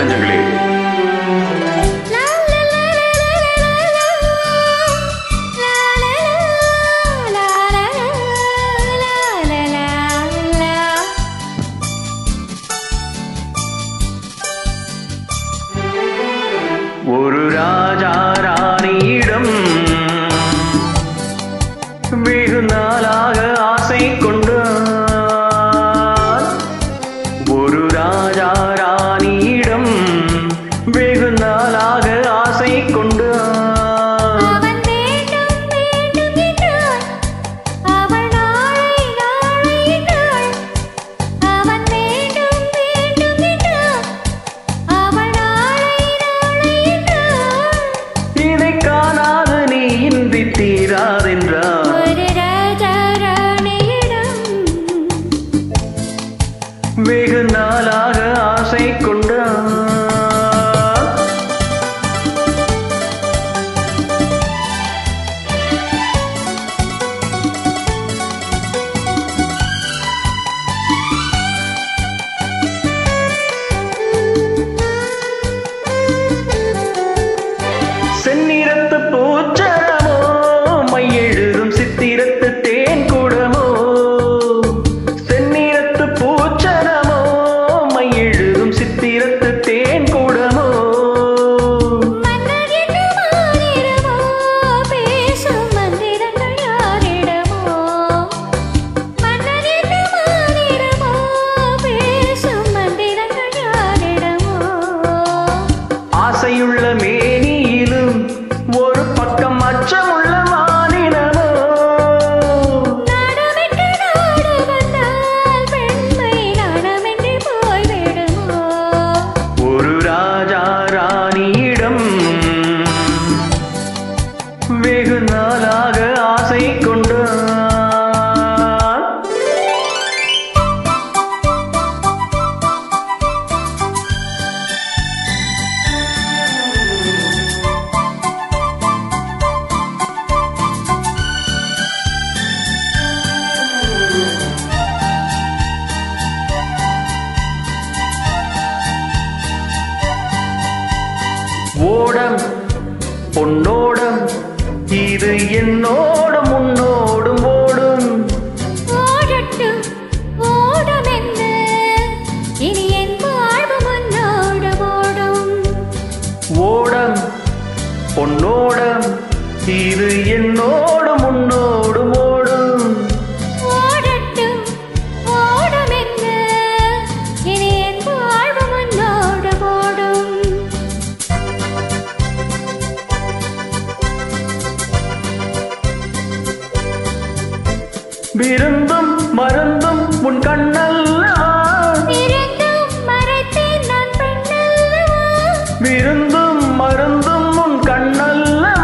நெஞ்சங்களே. ஒரு ராஜா ராணியிடம் வெகு நாளாக ஆசை கொண்டார். ஒரு ராஜா ராணியிடம் வெகு நாளாக ஆசை கொண்டார். இதை காணாத நீ இன்றி தீராதென்றார். வெகு நாளாக ஆசை கொண்டார். செந்நிறத்து பூச்சரமோ மையெழுதும் சித்திரத்து தேன் கூடமோ. செந்நிறத்து பூச்சரமோ மையெழுதும் சித்திரத்து தேன் கூடமோ. ஆசையுள்ள மேனியிலும் ஒரு பக்கம் அச்சமுள்ள மானினமோ. ஒரு ராஜா ராணியிடம் வெகு நாளாக ஆசை கொண்டார். ஓடம் பொன்னோடம் இது என்னோடும் உன்னோடும் ஓடும். ஓடம் பொன்னோடம் இது என்னோடும் உன்னோடும் ஓடும். விருந்தும் மருந்தும் உன் கண்ணல்லவா. விருந்தும் மருந்தும் உன் கண்ணல்லவா.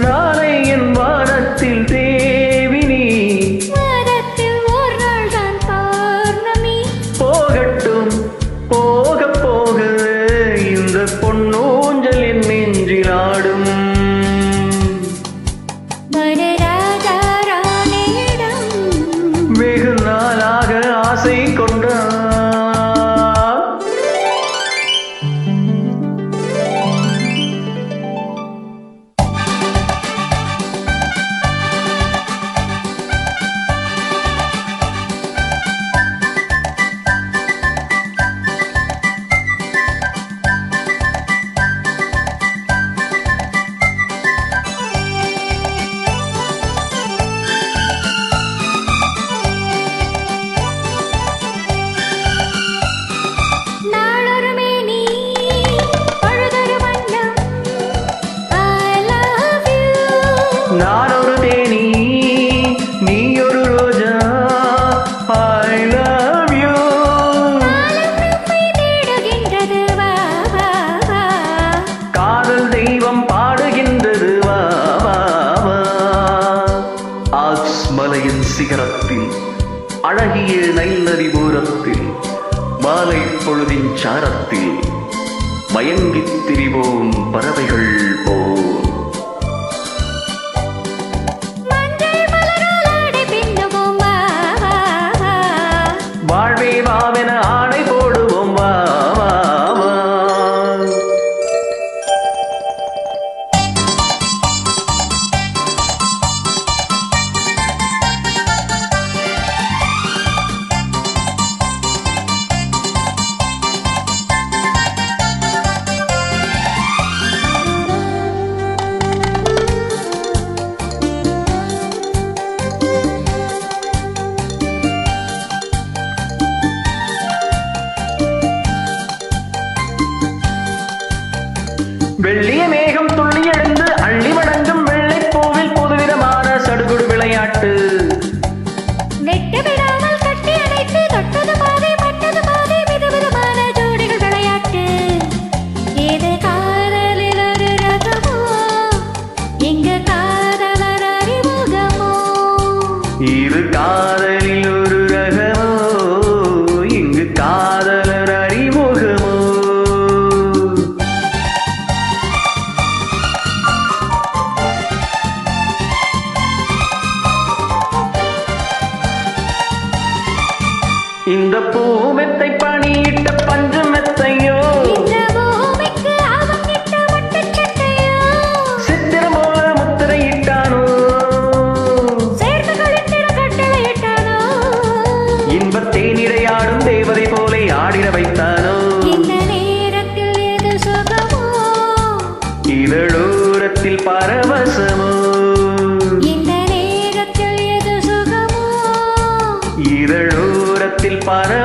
நாளை என் வானத்தில் தேவினி போகட்டும் போக போக இந்த பொன்னூஞ்சல் என் நெஞ்சில் ஆடும். வெகு நாளாக ஆசை கொண்டார். நான் ஒரு தேனி நீ ஒரு ரோஜா. I love you. காதல் தெய்வம் பாடுகின்றது வா வா வா. ஆல்ப்ஸ் மலையின் சிகரத்தில் அழகிய நைல் நதி பூரத்தில் மாலை பொழுதின் சாரத்தில் மயங்கித் திரிவோம் பறவைகள் போல். வாழ்வே சடுகுடு விளையாட்டு. நெட்டு விடாமல் கட்டி அணைத்து தொட்டது பாதி பட்டது பாதி விதவிதமான ஜோடிகள் விளையாட்டு. இது காதலில் ஒரு ரகமோ, இங்கு காதலர் அறிமுகமோ. இது காதலில் ஒரு ரகமோ, இங்கு காதலர் அறிமுகமோ. இந்த பூமெத்தை பணியிட்ட பஞ்சு மெத்தையோ, இந்த பூமிக்கு அவன் இட்ட மட்டச் சட்டையோ, சித்திரம் போல முத்திரையிட்டானோ, சேர்ந்துகளின் கட்டளையிட்டானோ, இன்பத் தேனிரையாடும் தேவதை போலே ஆடிட வைத்தானோ. இந்த நேரத்தில் எது சுகமோ, இதழோரத்தில் பரவசமோ, இந்த நேரத்தில் எது சுகமோ, இதழோரத்தில் பரவசமோ.